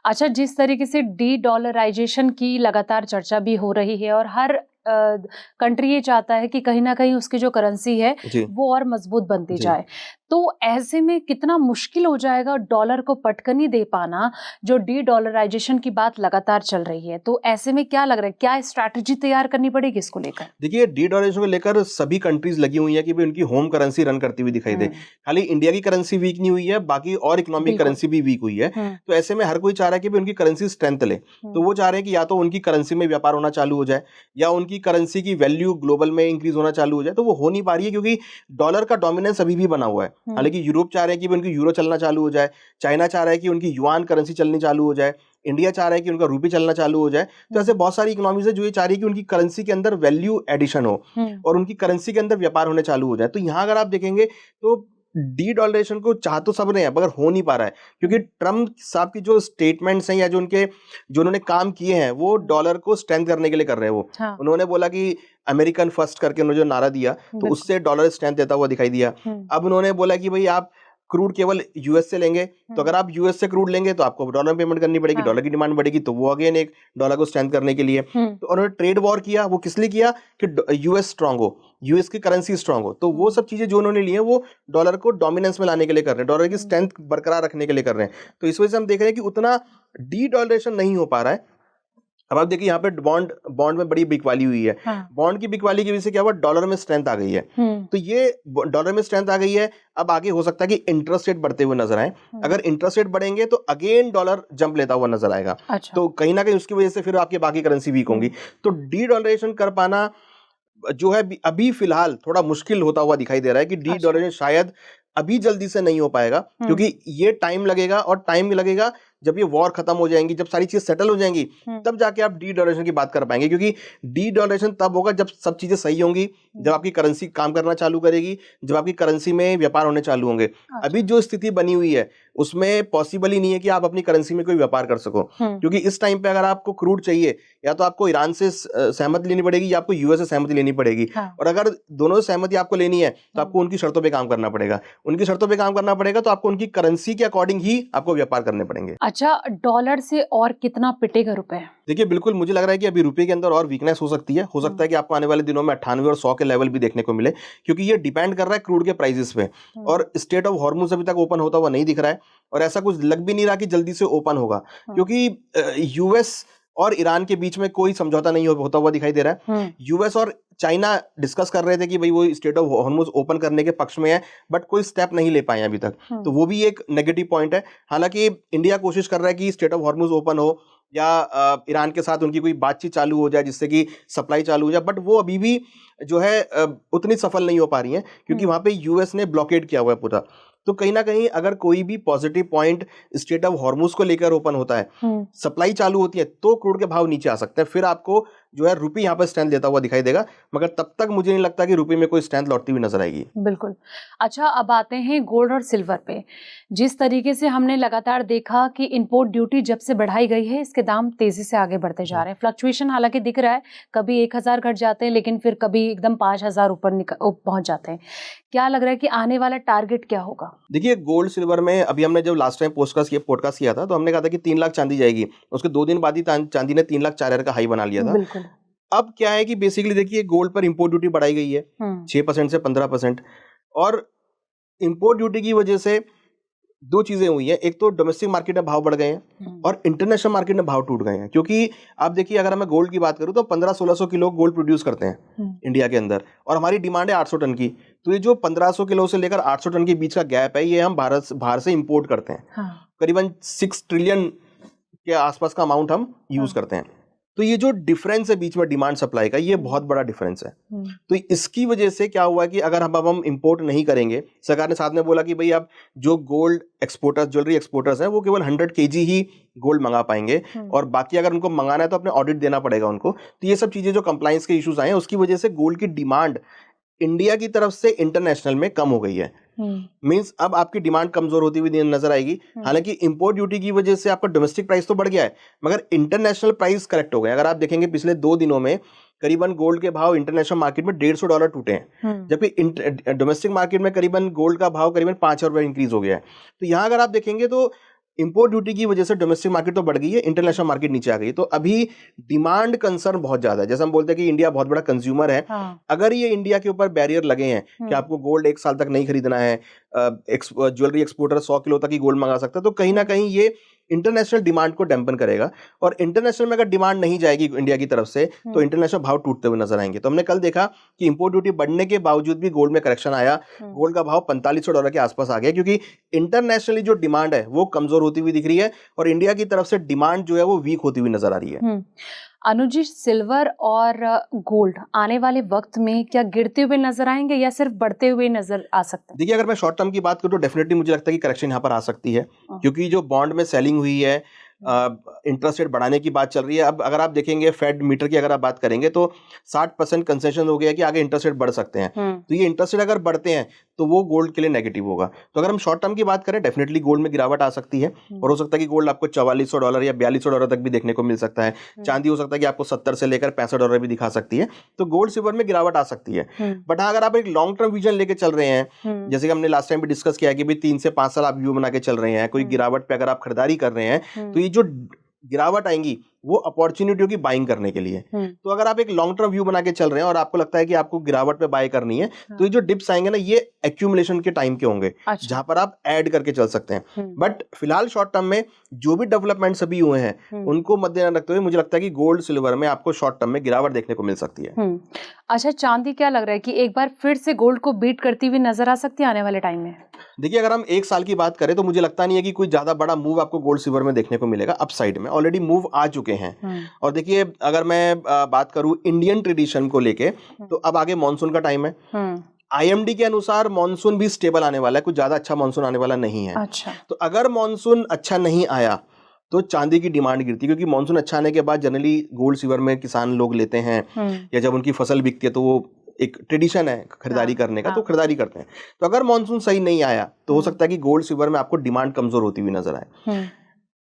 अच्छा, जिस तरीके से डी डॉलराइजेशन की लगातार चर्चा भी हो रही है और हर कंट्री ये चाहता है कि कहीं ना कहीं उसकी जो करेंसी है जी वो और मजबूत बनती जी। जाए, तो ऐसे में कितना मुश्किल हो जाएगा डॉलर को पटकनी दे पाना, जो डी डॉलराइजेशन की बात लगातार चल रही है। तो ऐसे में क्या लग रहा है, क्या स्ट्रैटेजी तैयार करनी पड़ेगी इसको लेकर? देखिए, डी डॉलराइजेशन को लेकर सभी कंट्रीज लगी हुई हैं कि भाई उनकी होम करेंसी रन करती हुई दिखाई दे। खाली इंडिया की करेंसी वीक नहीं हुई है, बाकी और इकोनॉमिक बिल्कुल। करेंसी भी वीक हुई है। तो ऐसे में हर कोई चाह रहा है कि भाई उनकी करेंसी स्ट्रेंथ ले। तो वो चाह रहे हैं कि या तो उनकी करेंसी में व्यापार होना चालू हो जाए, या उनकी करेंसी की वैल्यू ग्लोबल में इंक्रीज होना चालू हो जाए। तो वो हो नहीं पा रही है क्योंकि डॉलर का डोमिनेंस अभी भी बना हुआ है। हालांकि यूरोप चाह रहे हैं कि भाई उनकी यूरो चलना चालू हो जाए, चाइना चाह रहा है कि उनकी युआन करेंसी चलनी चालू हो जाए, इंडिया चाह रहा है कि उनका रूपी चलना चालू हो जाए। तो ऐसे बहुत सारी इकोनॉमीज है जो ये चाह रही है कि उनकी करेंसी के अंदर वैल्यू एडिशन हो और उनकी करेंसी के अंदर व्यापार होने चालू हो जाए। तो यहाँ अगर आप देखेंगे तो डी डॉलरेशन को चाह तो सब रहे हैं, मगर हो नहीं पा रहा है क्योंकि ट्रम्प साहब की जो स्टेटमेंट्स हैं या जो उन्होंने काम किए हैं वो डॉलर को स्ट्रेंथ करने के लिए कर रहे हैं। वो हाँ। उन्होंने बोला कि अमेरिकन फर्स्ट करके उन्होंने जो नारा दिया तो बिल्कुल। उससे डॉलर स्ट्रेंथ देता हुआ दिखाई दिया। अब उन्होंने बोला कि भाई आप क्रूड केवल यूएस से लेंगे, तो अगर आप यूएस से क्रूड लेंगे तो आपको डॉलर में पेमेंट करनी पड़ेगी, हाँ। डॉलर की डिमांड बढ़ेगी, तो वो अगेन एक डॉलर को स्ट्रेंथ करने के लिए। तो उन्होंने ट्रेड वॉर किया, वो किस लिए किया कि यूएस स्ट्रांग हो, यूएस की करेंसी स्ट्रांग हो। तो वो सब चीजें जो उन्होंने ली हैं वो डॉलर को डोमिनेंस में लाने के लिए कर रहे हैं, डॉलर की स्ट्रेंथ बरकरार रखने के लिए कर रहे हैं। तो इस वजह से हम देख रहे हैं कि उतना डी डॉलरेशन नहीं हो पा रहा है। अब आप देखिए यहाँ पे बॉन्ड बॉन्ड में बड़ी बिकवाली हुई है। हाँ। बॉन्ड की बिकवाली की वजह से क्या हुआ, डॉलर में स्ट्रेंथ आ गई है। तो ये डॉलर में स्ट्रेंथ आ गई है। अब आगे हो सकता है कि इंटरेस्ट रेट बढ़ते हुए नजर आए। अगर इंटरेस्ट रेट बढ़ेंगे तो अगेन डॉलर जंप लेता हुआ नजर आएगा। अच्छा। तो कहीं ना कहीं उसकी वजह से फिर आपकी बाकी करेंसी वीक होंगी। तो डी डॉलरेशन कर पाना जो है अभी फिलहाल थोड़ा मुश्किल होता हुआ दिखाई दे रहा है कि डी अच्छा। डॉलरेशन शायद अभी जल्दी से नहीं हो पाएगा, क्योंकि ये टाइम लगेगा और टाइम लगेगा जब ये वॉर खत्म हो जाएंगी, जब सारी चीज सेटल हो जाएंगी, तब जाके आप डी डॉलरेशन की बात कर पाएंगे। क्योंकि डी डॉलरेशन तब होगा जब सब चीजें सही होंगी, जब आपकी करेंसी काम करना चालू करेगी, जब आपकी करेंसी में व्यापार होने चालू होंगे। अभी जो स्थिति बनी हुई है उसमें पॉसिबल ही नहीं है कि आप अपनी करेंसी में कोई व्यापार कर सको, क्योंकि इस टाइम पे अगर आपको क्रूड चाहिए या तो आपको ईरान से सहमति लेनी पड़ेगी या आपको यूएस से सहमति लेनी पड़ेगी। और अगर दोनों सहमति आपको लेनी है तो आपको उनकी शर्तों पे काम करना पड़ेगा, उनकी शर्तों पे काम करना पड़ेगा, तो आपको उनकी करेंसी के अकॉर्डिंग ही आपको व्यापार करने पड़ेंगे। अच्छा, डॉलर से और कितना पिटेगा रुपए? देखिए, बिल्कुल मुझे लग रहा है कि अभी रुपए के अंदर और वीकनेस हो सकती है। हो सकता है कि आपको आने वाले दिनों में 98 और 100 के लेवल भी देखने को मिले, क्योंकि ये डिपेंड कर रहा है क्रूड के प्राइसेस पे। और स्टेट ऑफ हॉर्मुज अभी तक ओपन होता हुआ नहीं दिख रहा है, और ऐसा कुछ लग भी नहीं रहा कि जल्दी से ओपन होगा, क्योंकि यूएस और ईरान के बीच में कोई समझौता नहीं होता हुआ दिखाई दे रहा है। यूएस और चाइना डिस्कस कर रहे थे कि भाई वो स्टेट ऑफ हॉर्मुज ओपन करने के पक्ष में है, बट कोई स्टेप नहीं ले पाए अभी तक। तो वो भी एक नेगेटिव पॉइंट है। हालांकि इंडिया कोशिश कर रहा है कि स्टेट ऑफ हॉर्मुज ओपन हो या ईरान के साथ उनकी कोई बातचीत चालू हो जाए जिससे कि सप्लाई चालू हो जाए, बट वो अभी भी जो है उतनी सफल नहीं हो पा रही है, क्योंकि वहां पे यूएस ने ब्लॉकेड किया हुआ है पूरा। तो कहीं ना कहीं अगर कोई भी positive point state of Hormuz को लेकर ओपन होता है, सप्लाई चालू होती है, तो क्रूड के भाव नीचे आ सकते हैं। फिर आपको जो है रुपये यहाँ पर स्ट्रेंथ देता हुआ दिखाई देगा, मगर तब तक मुझे नहीं लगता कि रुपये में कोई स्ट्रेंथ लौटती हुई नजर आएगी। बिल्कुल। अच्छा, अब आते हैं गोल्ड और सिल्वर पे। जिस तरीके से हमने लगातार देखा कि इंपोर्ट ड्यूटी जब से बढ़ाई गई है, इसके दाम तेजी से आगे बढ़ते जा रहे हैं। फ्लक्चुएशन हालांकि दिख रहा है, कभी 1000 घट जाते हैं, लेकिन फिर कभी एकदम 5000 ऊपर पहुंच जाते हैं। क्या लग रहा है कि आने वाला टारगेट क्या होगा? देखिए, गोल्ड सिल्वर में अभी हमने जब लास्ट टाइम पॉडकास्ट किया था तो हमने कहा था कि 3 लाख चांदी जाएगी। उसके 2 दिन बाद ही चांदी ने 3 लाख 4,000 का हाई बना लिया था। बिल्कुल। अब क्या है कि बेसिकली देखिए, गोल्ड पर इंपोर्ट ड्यूटी बढ़ाई गई है 6% से 15%, और इंपोर्ट ड्यूटी की वजह से 2 चीजें हुई हैं। एक तो डोमेस्टिक मार्केट में भाव बढ़ गए हैं और इंटरनेशनल मार्केट में भाव टूट गए हैं। क्योंकि आप देखिए, अगर मैं गोल्ड की बात करूं तो 1500-1600 किलो गोल्ड प्रोड्यूस करते हैं इंडिया के अंदर, और हमारी डिमांड है 800 टन की। तो ये जो 1500 किलो से लेकर 800 टन के बीच का गैप है, ये हम बाहर से इंपोर्ट करते हैं। करीबन 6 ट्रिलियन के आसपास का अमाउंट हम यूज करते हैं। तो ये जो डिफरेंस है बीच में डिमांड सप्लाई का, ये बहुत बड़ा डिफरेंस है। तो इसकी वजह से क्या हुआ कि अगर अब हम इंपोर्ट नहीं करेंगे, सरकार ने साथ में बोला कि भाई अब जो गोल्ड एक्सपोर्टर्स, ज्वेलरी एक्सपोर्टर्स हैं, वो केवल 100 kg ही गोल्ड मंगा पाएंगे, और बाकी अगर उनको मंगाना है तो अपने ऑडिट देना पड़ेगा उनको। तो ये सब चीजें जो कंप्लायंस के इश्यूज आए हैं, उसकी वजह से गोल्ड की डिमांड इंडिया की तरफ से इंटरनेशनल में कम हो गई है। मींस अब आपकी डिमांड कमजोर होती हुई नजर आएगी। हालांकि इंपोर्ट ड्यूटी की वजह से आपका डोमेस्टिक प्राइस तो बढ़ गया है, मगर इंटरनेशनल प्राइस करेक्ट हो गया। अगर आप देखेंगे पिछले 2 दिनों में करीबन गोल्ड के भाव इंटरनेशनल मार्केट में $150 टूटे हैं, जबकि डोमेस्टिक मार्केट में करीबन गोल्ड का भाव करीबन $5 इंक्रीज हो गया है। तो यहाँ अगर आप देखेंगे तो इंपोर्ट ड्यूटी की वजह से डोमेस्टिक मार्केट तो बढ़ गई है, इंटरनेशनल मार्केट नीचे आ गई। तो अभी डिमांड कंसर्न बहुत ज्यादा है। जैसे हम बोलते हैं कि इंडिया बहुत बड़ा कंज्यूमर है, अगर ये इंडिया के ऊपर बैरियर लगे हैं कि आपको गोल्ड 1 साल तक नहीं खरीदना है, ज्वेलरी एक्सपोर्टर 100 किलो तक ही गोल्ड मंगा सकता है, तो कहीं ना कहीं ये इंटरनेशनल डिमांड को डैम्पन करेगा। और इंटरनेशनल में अगर डिमांड नहीं जाएगी इंडिया की तरफ से तो इंटरनेशनल भाव टूटते हुए नजर आएंगे। तो हमने कल देखा कि इंपोर्ट ड्यूटी बढ़ने के बावजूद भी गोल्ड में करेक्शन आया, गोल्ड का भाव $4500 के आसपास आ गया, क्योंकि इंटरनेशनली जो डिमांड है वो कमजोर होती हुई दिख रही है और इंडिया की तरफ से डिमांड जो है वो वीक होती हुई नजर आ रही है। अनुज जी, सिल्वर और गोल्ड आने वाले वक्त में क्या गिरते हुए नजर आएंगे या सिर्फ बढ़ते हुए नजर आ सकते हैं? देखिए, अगर मैं शॉर्ट टर्म की बात करूं तो डेफिनेटली मुझे लगता है कि करेक्शन यहाँ पर आ सकती है, क्योंकि जो बॉन्ड में सेलिंग हुई है, इंटरेस्ट रेट बढ़ाने की बात चल रही है। अब अगर आप देखेंगे फेड मीटर की अगर आप बात करेंगे तो 60% कंसेशन हो गया है कि आगे इंटरेस्ट रेट बढ़ सकते हैं। तो ये इंटरेस्ट रेट अगर बढ़ते हैं तो वो गोल्ड के लिए नेगेटिव होगा। तो अगर हम शॉर्ट टर्म की बात करें, डेफिनेटली गोल्ड में गिरावट आ सकती है और हो सकता है कि गोल्ड आपको $4400 या $4200 तक भी देखने को मिल सकता है। चांदी हो सकता है कि आपको 70 से लेकर $65 भी दिखा सकती है। तो गोल्ड सिल्वर में गिरावट आ सकती है। बट हाँ, अगर आप एक लॉन्ग टर्म विजन लेके चल रहे हैं, जैसे कि हमने लास्ट टाइम भी डिस्कस किया कि भाई 3 से 5 साल आप व्यू बना के चल रहे हैं, कोई गिरावट पे अगर आप खरीदारी कर रहे हैं, तो ये जो गिरावट आएंगी वो अपॉर्चुनिटी की बाइंग करने के लिए। तो अगर आप एक लॉन्ग टर्म व्यू बना के चल रहे हैं और आपको लगता है कि आपको गिरावट पे बाय करनी है, तो ये जो डिप्स आएंगे ना, ये एक्यूमुलेशन के टाइम के होंगे, जहां पर आप ऐड करके चल सकते हैं। बट फिलहाल शॉर्ट टर्म में जो भी डेवलपमेंट्स अभी हुए हैं उनको मद्देनजर रखते हुए मुझे लगता है कि गोल्ड सिल्वर में आपको शॉर्ट टर्म में गिरावट देखने को मिल सकती है। अच्छा, चांदी क्या लग रहा है कि एक बार फिर से गोल्ड को बीट करती हुई नजर आ सकती है आने वाले टाइम में? देखिए, अगर हम 1 साल की बात करें तो मुझे लगता नहीं है कि कोई ज्यादा बड़ा मूव आपको गोल्ड सिल्वर में देखने को मिलेगा। अपसाइड में ऑलरेडी मूव आ चुके हैं। और देखिए, अगर मैं बात करूं इंडियन ट्रेडिशन को लेके, तो अब आगे मॉनसून का टाइम है। IMD के अनुसार मॉनसून भी स्टेबल आने वाला है, कुछ ज्यादा अच्छा मॉनसून आने वाला नहीं है। अच्छा। तो अगर मॉनसून अच्छा नहीं आया तो चांदी की डिमांड गिरती है, क्योंकि मॉनसून अच्छा आने के बाद जनरली गोल्ड सिल्वर में किसान लोग लेते हैं, या जब उनकी फसल बिकती है तो वो एक ट्रेडिशन है खरीदारी करने का, तो खरीदारी करते हैं। तो अगर मॉनसून सही नहीं आया तो हो सकता है कि गोल्ड सिल्वर में आपको डिमांड कमजोर होती हुई नजर आए।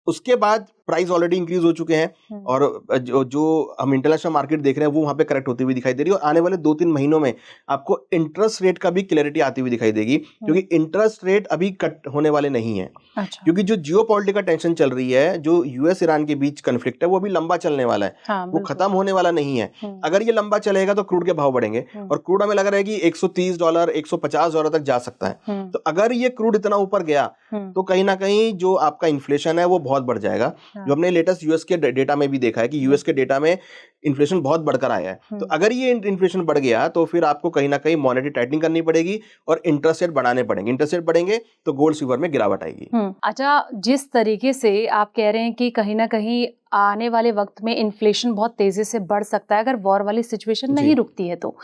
उसके बाद प्राइस ऑलरेडी इंक्रीज हो चुके हैं और जो हम इंटरनेशनल मार्केट देख रहे हैं वो वहां पे करेक्ट होती हुई दिखाई दे रही है। और आने वाले 2-3 महीनों में आपको इंटरेस्ट रेट का भी क्लैरिटी आती हुई दिखाई देगी, क्योंकि इंटरेस्ट रेट अभी कट होने वाले नहीं है। अच्छा। क्योंकि जो जियोपॉलिटिकल टेंशन चल रही है, जो US ईरान के बीच कन्फ्लिक्ट है, वो अभी लंबा चलने वाला है। हाँ, वो खत्म होने वाला नहीं है। अगर ये लंबा चलेगा तो क्रूड के भाव बढ़ेंगे और क्रूड हमें लग रहा है कि $130 $150 तक जा सकता है। तो अगर ये क्रूड इतना ऊपर गया तो कहीं ना कहीं जो आपका इन्फ्लेशन है वो बहुत बढ़ जाएगा। जो हमने लेटेस्ट US के डेटा में भी देखा है कि US के डेटा में इन्फ्लेशन बहुत बढ़कर आया है। तो अगर ये इन्फ्लेशन बढ़ गया तो फिर आपको कहीं ना कहीं मॉनेटरी टाइटनिंग करनी पड़ेगी और इंटरेस्ट रेट बढ़ाने पड़ेंगे। इंटरेस्ट रेट बढ़ेंगे तो गोल्ड सिल्वर में गिरावट आएगी। अच्छा, जिस तरीके से आप कह रहे हैं कि कहीं ना कहीं आने वाले वक्त में इन्फ्लेशन बहुत तेजी से बढ़ सकता है अगर वॉर वाली सिचुएशन नहीं रुकती है, तो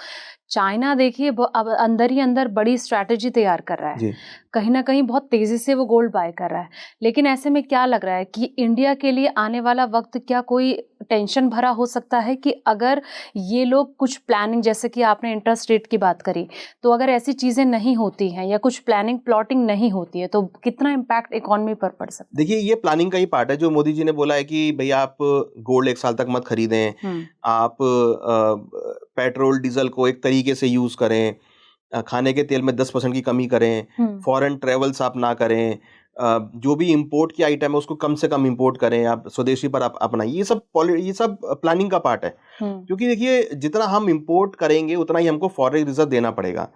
चाइना देखिए अब अंदर ही अंदर बड़ी स्ट्रैटेजी तैयार कर रहा है, कहीं ना कहीं बहुत तेजी से वो गोल्ड बाय कर रहा है। लेकिन ऐसे में क्या लग रहा है कि इंडिया के लिए आने वाला वक्त क्या कोई टेंशन भरा हो सकता है कि अगर ये लोग कुछ प्लानिंग, जैसे कि आपने इंटरेस्ट रेट की बात करी, तो अगर ऐसी चीजें नहीं होती हैं या कुछ प्लानिंग प्लॉटिंग नहीं होती है तो कितना इम्पैक्ट इकोनॉमी पर पड़ सकता है? देखिए, ये प्लानिंग का ही पार्ट है। जो मोदी जी ने बोला है कि भैया आप गोल्ड 1 साल तक मत खरीदें, आप पेट्रोल डीजल को एक तरीके से यूज करें, खाने के तेल में 10% की कमी करें, फॉरेन ट्रेवल्स आप ना करें, जो भी इंपोर्ट की आइटम है उसको कम से कम इंपोर्ट करें, आप स्वदेशी पर आप अपनाइए। ये सब प्लानिंग का पार्ट है। क्योंकि देखिए, जितना हम इंपोर्ट करेंगे उतना ही हमको फॉरेन रिजर्व देना पड़ेगा।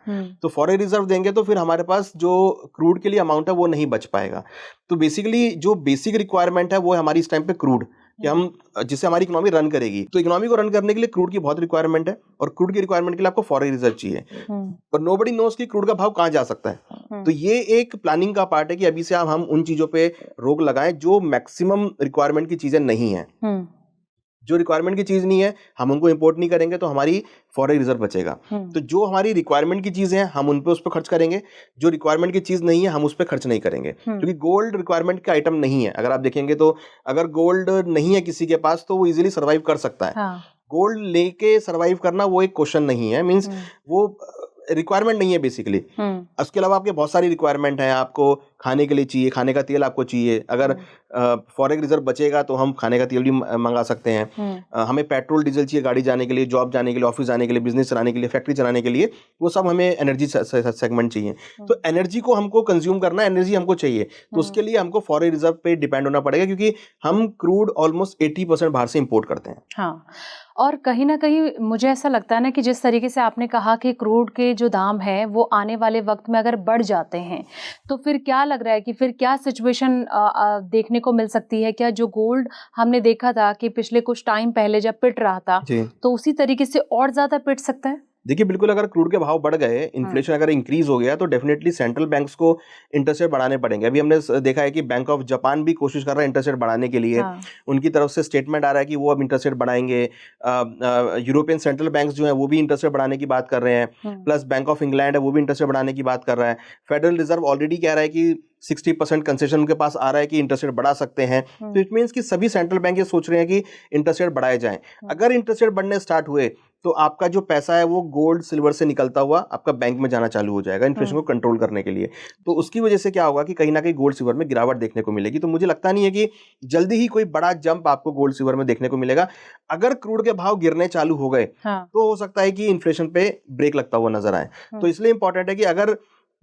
तो फॉरेन रिजर्व देंगे तो फिर हमारे पास जो क्रूड के लिए अमाउंट है वो नहीं बच पाएगा। तो बेसिकली जो बेसिक रिक्वायरमेंट है वो है हमारी इस टाइम पे क्रूड, कि हम जिससे हमारी इकोनॉमी रन करेगी। तो इकोनॉमी को रन करने के लिए क्रूड की बहुत रिक्वायरमेंट है और क्रूड की रिक्वायरमेंट के लिए आपको फॉरेन रिजर्व चाहिए, पर नोबडी नोस कि क्रूड का भाव कहाँ जा सकता है। तो ये एक प्लानिंग का पार्ट है कि अभी से हम उन चीजों पे रोक लगाएं जो मैक्सिमम रिक्वायरमेंट की चीजें नहीं है। जो रिक्वायरमेंट की चीज नहीं है हम उनको इंपोर्ट नहीं करेंगे तो हमारी फॉरेन रिजर्व बचेगा। तो जो हमारी रिक्वायरमेंट की चीजें हैं हम उन पे उस पर खर्च करेंगे, जो रिक्वायरमेंट की चीज नहीं है हम उस पर खर्च नहीं करेंगे। क्योंकि गोल्ड रिक्वायरमेंट का आइटम नहीं है। अगर आप देखेंगे तो अगर गोल्ड नहीं है किसी के पास तो वो इजीली सर्वाइव कर सकता है। गोल्ड लेके सर्वाइव करना वो एक क्वेश्चन नहीं है, मींस वो रिक्वायरमेंट नहीं है बेसिकली। उसके अलावा आपके बहुत सारी रिक्वायरमेंट है, आपको खाने के लिए चाहिए, खाने का तेल आपको चाहिए, अगर फॉरेन रिजर्व बचेगा तो हम खाने का तेल भी मंगा सकते हैं, हमें पेट्रोल डीजल चाहिए गाड़ी जाने के लिए, जॉब जाने के लिए, ऑफिस जाने के लिए, बिजनेस चलाने के लिए, फैक्ट्री चलाने के लिए, वो सब हमें एनर्जी सेगमेंट चाहिए। तो एनर्जी को हमको कंज्यूम करना, एनर्जी हमको चाहिए, तो उसके लिए हमको फॉरेन रिजर्व पे डिपेंड होना पड़ेगा, क्योंकि हम क्रूड ऑलमोस्ट 80% बाहर से इंपोर्ट करते हैं। हाँ, और कहीं ना कहीं मुझे ऐसा लगता है ना कि जिस तरीके से आपने कहा कि क्रूड के जो दाम है वो आने वाले वक्त में अगर बढ़ जाते हैं तो फिर क्या लग रहा है कि फिर क्या सिचुएशन देखने को मिल सकती है? क्या जो गोल्ड हमने देखा था कि पिछले कुछ टाइम पहले जब पिट रहा था तो उसी तरीके से और ज्यादा पिट सकता है? देखिए बिल्कुल, अगर क्रूड के भाव बढ़ गए, इन्फ्लेशन अगर इंक्रीज हो गया, तो डेफिनेटली सेंट्रल बैंक्स को इंटरेस्ट रेट बढ़ाने पड़ेंगे। अभी हमने देखा है कि बैंक ऑफ जापान भी कोशिश कर रहा है इंटरेस्ट रेट बढ़ाने के लिए। उनकी तरफ से स्टेटमेंट आ रहा है कि वो अब इंटरेस्ट रेट बढ़ाएंगे। यूरोपियन सेंट्रल बैंक्स जो है वो भी इंटरेस्ट रेट बढ़ाने की बात कर रहे हैं, प्लस बैंक ऑफ इंग्लैंड है वो भी इंटरेस्ट रेट बढ़ाने की बात कर रहा है। फेडरल रिजर्व ऑलरेडी कह रहा है कि 60% कंसेशन उनके पास आ रहा है कि इंटरेस्ट रेट बढ़ा सकते हैं। तो इट मीन्स कि सभी सेंट्रल बैंक ये सोच रहे हैं कि इंटरेस्ट रेट बढ़ाए जाएं। अगर इंटरेस्ट रेट बढ़ने स्टार्ट हुए तो आपका जो पैसा है वो गोल्ड सिल्वर से निकलता हुआ आपका बैंक में जाना चालू हो जाएगा इन्फ्लेशन को कंट्रोल करने के लिए। तो उसकी वजह से क्या होगा कि कहीं ना कहीं गोल्ड सिल्वर में गिरावट देखने को मिलेगी। तो मुझे लगता नहीं है कि जल्दी ही कोई बड़ा जंप आपको गोल्ड सिल्वर में देखने को मिलेगा। अगर क्रूड के भाव गिरने चालू हो गए तो हो सकता है कि इन्फ्लेशन पे ब्रेक लगता हुआ नजर आए। तो इसलिए इंपॉर्टेंट है कि अगर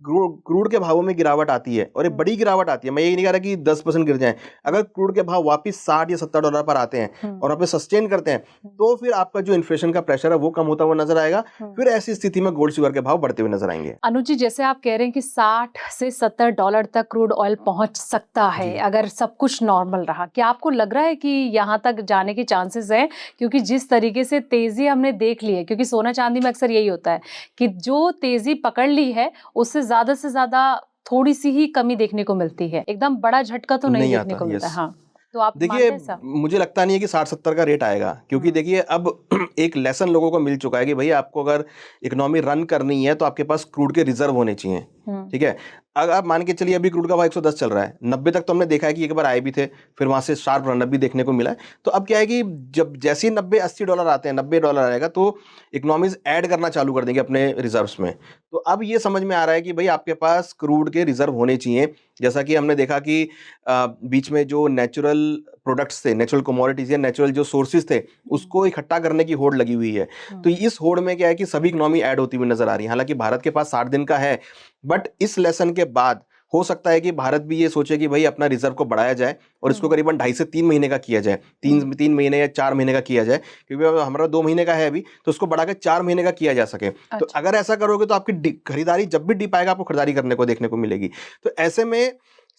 क्रूड के भावों में गिरावट आती है और एक बड़ी गिरावट आती है, मैं ये नहीं कह रहा कि 10% गिर जाए, अगर क्रूड के भाव वापस 60 या 70 डॉलर पर आते हैं और वहाँ पे सस्टेन करते हैं तो फिर आपका जो इन्फ्लेशन का प्रेशर है वो कम होता हुआ नजर आएगा। फिर ऐसी स्थिति में गोल्ड सिल्वर के भाव बढ़ते हुए नजर आएंगे। अनुज जी, जैसे आप कह रहे हैं कि 60 से 70 डॉलर तक क्रूड ऑयल पहुंच सकता है अगर सब कुछ नॉर्मल रहा, क्या आपको लग रहा है कि यहाँ तक जाने के चांसेस है? क्योंकि जिस तरीके से तेजी हमने देख ली है, क्योंकि सोना चांदी में अक्सर यही होता है कि जो तेजी पकड़ ली है उससे ज्यादा से ज्यादा थोड़ी सी ही कमी देखने को मिलती है, एकदम बड़ा झटका तो नहीं देखने को मिलता। हाँ, तो आप देखिए मुझे लगता नहीं है कि 60-70 का रेट आएगा, क्योंकि देखिए अब एक लेसन लोगों को मिल चुका है कि भैया आपको अगर इकोनॉमी रन करनी है तो आपके पास क्रूड के रिजर्व होने चाहिए। ठीक है, अगर आप मान के चलिए अभी क्रूड का भाव 110 चल रहा है, 90 तक तो हमने देखा है कि एक बार आए भी थे, फिर वहां से शार्प रन अप भी देखने को मिला है। तो अब क्या है कि जब जैसे ही 90-80 डॉलर आते हैं, 90 डॉलर आएगा तो इकोनॉमीज ऐड करना चालू कर देंगे अपने रिजर्व्स में। तो अब ये समझ में आ रहा है कि भाई आपके पास क्रूड के रिजर्व होने चाहिए। जैसा कि हमने देखा कि बीच में जो नेचुरल प्रोडक्ट्स थे, नेचुरल कमोडिटीज या नेचुरल जो सोर्सेज थे, उसको इकट्ठा करने की होड़ लगी हुई है। तो इस होड़ में क्या है कि सभी इकोनॉमी ऐड होती हुई नजर आ रही है। हालांकि भारत के पास 60 दिन का है, बट इस लेसन के बाद हो सकता है कि भारत भी ये सोचे कि भाई अपना रिजर्व को बढ़ाया जाए और इसको करीबन 2.5 से 3 महीने का किया जाए, 3 महीने या 4 महीने का किया जाए, क्योंकि हमारा 2 महीने का है अभी, तो उसको बढ़ाकर 4 महीने का किया जा सके। तो अगर ऐसा करोगे तो आपकी खरीदारी जब भी डिप आएगा आपको खरीदारी करने को देखने को मिलेगी। तो ऐसे में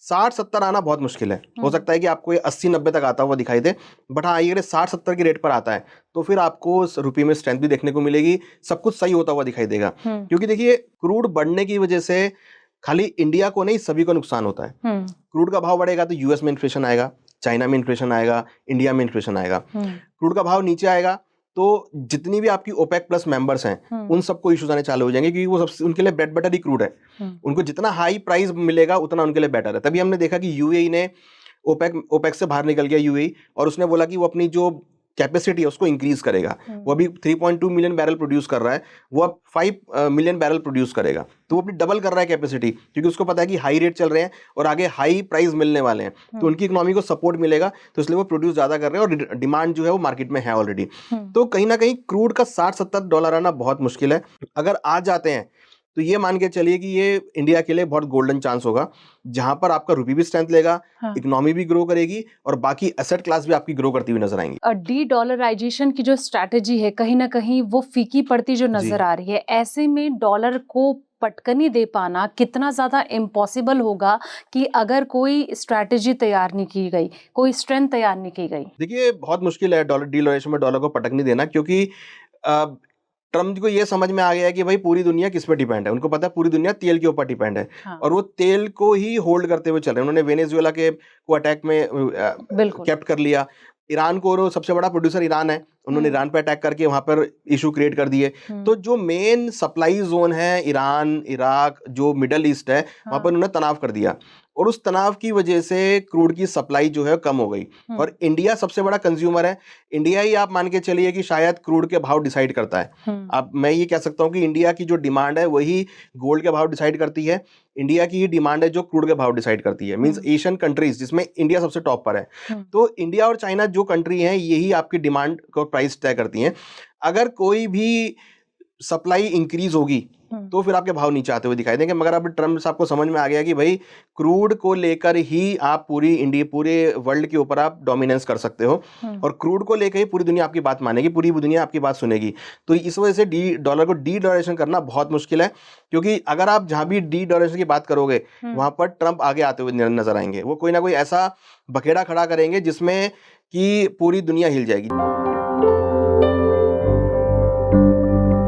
60-70 आना बहुत मुश्किल है। हो सकता है कि आपको ये 80-90 तक आता हुआ दिखाई दे, बट हाँ ये 60-70 की रेट पर आता है तो फिर आपको रुपये में स्ट्रेंथ भी देखने को मिलेगी, सब कुछ सही होता हुआ दिखाई देगा। क्योंकि देखिए क्रूड बढ़ने की वजह से खाली इंडिया को नहीं सभी को नुकसान होता है। क्रूड का भाव बढ़ेगा तो यूएस में इन्फ्लेशन आएगा, चाइना में इन्फ्लेशन आएगा, इंडिया में इन्फ्लेशन आएगा। क्रूड का भाव नीचे आएगा तो जितनी भी आपकी ओपेक प्लस मेंबर्स हैं उन सबको इश्यूज आने चालू हो जाएंगे, क्योंकि वो सब उनके लिए ब्रेड बटर ही क्रूड है। उनको जितना हाई प्राइस मिलेगा उतना उनके लिए बेटर है। तभी हमने देखा कि यूएई ने ओपेक से बाहर निकल गया यूएई, और उसने बोला कि वो अपनी जो कैपेसिटी है उसको इंक्रीज करेगा। वो अभी 3.2 मिलियन बैरल प्रोड्यूस कर रहा है, वो अब 5 मिलियन बैरल प्रोड्यूस करेगा। तो वो अपनी डबल कर रहा है कैपेसिटी, क्योंकि उसको पता है कि हाई रेट चल रहे हैं और आगे हाई प्राइस मिलने वाले हैं, तो उनकी इकोनॉमी को सपोर्ट मिलेगा, तो इसलिए वो प्रोड्यूस ज्यादा कर रहे हैं और डिमांड जो है वो मार्केट में है ऑलरेडी। तो कहीं ना कहीं क्रूड का 60-70 डॉलर आना बहुत मुश्किल है। अगर आ जाते हैं तो ये मान के चलिए कि ये इंडिया के लिए बहुत गोल्डन चांस होगा, जहां पर आपका रुपये भी स्ट्रेंथ लेगा, इकोनॉमी भी ग्रो करेगी और बाकी एसेट क्लास भी आपकी ग्रो करती हुई नजर आएंगी। डी डॉलराइजेशन की जो स्ट्रैटेजी है कहीं ना कहीं वो फीकी पड़ती जो नजर आ रही है। ऐसे में डॉलर को पटकनी दे पाना कितना ज्यादा इम्पॉसिबल होगा कि अगर कोई स्ट्रैटेजी तैयार नहीं की गई, कोई स्ट्रेंथ तैयार नहीं की गई। देखिए बहुत मुश्किल है डॉलर डीवैल्यूएशन में डॉलर को पटकनी देना, क्योंकि ट्रम्प को ये समझ में आ गया है कि भाई पूरी दुनिया किस पे डिपेंड है। उनको पता है पूरी दुनिया तेल के ऊपर डिपेंड है। और वो तेल को ही होल्ड करते हुए चल रहे हैं। उन्होंने वेनेजुएला के को अटैक में कैप्ट कर लिया। ईरान को, सबसे बड़ा प्रोड्यूसर ईरान है, उन्होंने ईरान पे अटैक करके वहां पर इशू क्रिएट कर दिए। तो जो मेन सप्लाई जोन है ईरान, इराक, जो मिडल ईस्ट है, वहां पर उन्होंने तनाव कर दिया और उस तनाव की वजह से क्रूड की सप्लाई जो है कम हो गई। और इंडिया सबसे बड़ा कंज्यूमर है, इंडिया ही आप मान के चलिए कि शायद क्रूड के भाव डिसाइड करता है। अब मैं ये कह सकता हूं कि इंडिया की जो डिमांड है वही गोल्ड के भाव डिसाइड करती है, इंडिया की ही डिमांड है जो क्रूड के भाव डिसाइड करती है। मींस एशियन कंट्रीज जिसमें इंडिया सबसे टॉप पर है। तो इंडिया और चाइना जो कंट्री हैं यही आपकी डिमांड को प्राइस तय करती हैं। अगर कोई भी सप्लाई इंक्रीज होगी तो फिर आपके भाव नीचे आते हुए दिखाई देंगे। मगर अब ट्रम्प साहब को समझ में आ गया कि भाई क्रूड को लेकर ही आप पूरे वर्ल्ड के ऊपर आप डोमिनेंस कर सकते हो और क्रूड को लेकर ही पूरी दुनिया आपकी बात मानेगी, पूरी दुनिया आपकी बात सुनेगी। तो इस वजह से डॉलर को डी डॉलरेशन करना बहुत मुश्किल है, क्योंकि अगर आप जहां भी डी डॉलरेशन की बात करोगे वहां पर ट्रम्प आगे आते हुए नजर आएंगे। वो कोई ना कोई ऐसा बखेड़ा खड़ा करेंगे जिसमें कि पूरी दुनिया हिल जाएगी।